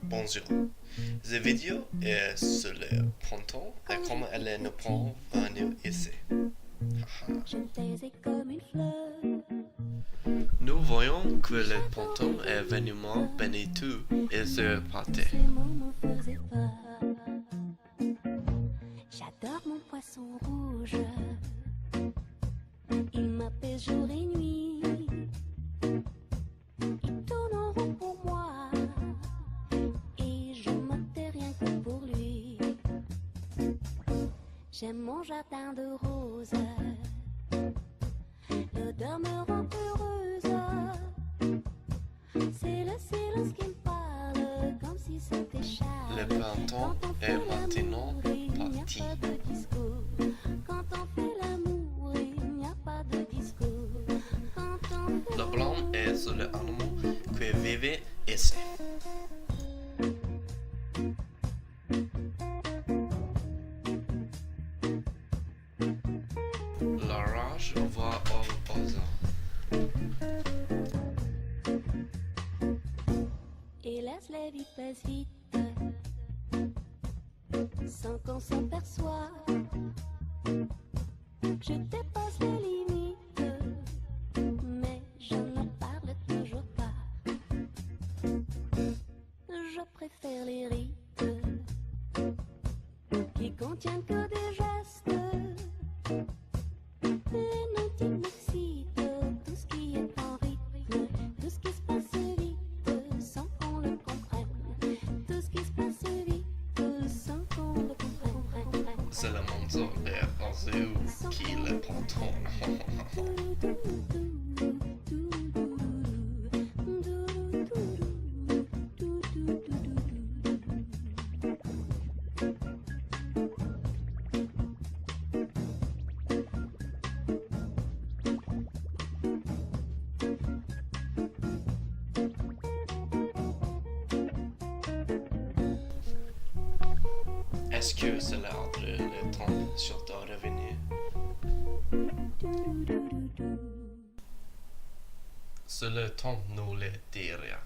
Bonjour. Cette vidéo est sur le printemps et comment elle nous prend venir ici. Je taisais comme une fleur. Nous voyons que le printemps est venu béni tout et se partait. Ces mots me faisaient peur. J'adore mon poisson rouge. Il m'apaise jour et nuit. Il tourne en rond pour moi. Et je me tais rien que pour lui. J'aime mon jardin de roses. L'odeur me rend heureuse. C'est le silence qui me parle comme si c'était Charles. Le printemps est maintenant parti. Quand on fait l'amour, il n'y a pas de discours. Quand on fait Le blanc est sur le animal qui vivait ici. La rage va au hasard. Hélas, la vie passe vite, sans qu'on s'en perçoive. Je dépasse les limites, mais je ne parle toujours pas. Je préfère les rites qui contiennent que des gestes. Les notes qui m'excitent, tout ce qui est en rythme, tout ce qui se passe vite, sans qu'on le comprenne. Tout ce qui se passe vite, sans qu'on le comprenne. C'est le monde est azur qui le printemps. Est-ce que cela entre le temps sur ta revenir? C'est le temps nous le dira.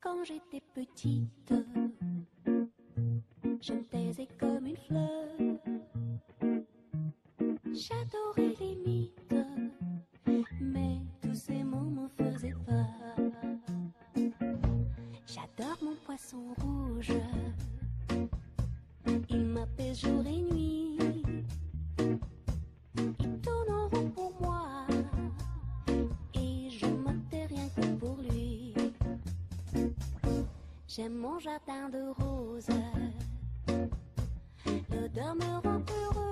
Quand j'étais petite, je me taisais comme une fleur. J'adorais les mythes, mais tous ces mots me faisaient peur. J'adore mon poisson rouge. Il m'apaise jour et nuit. Il tourne en rond pour moi. Et je me tais rien que pour lui. J'aime mon jardin de roses. L'odeur me rend heureuse.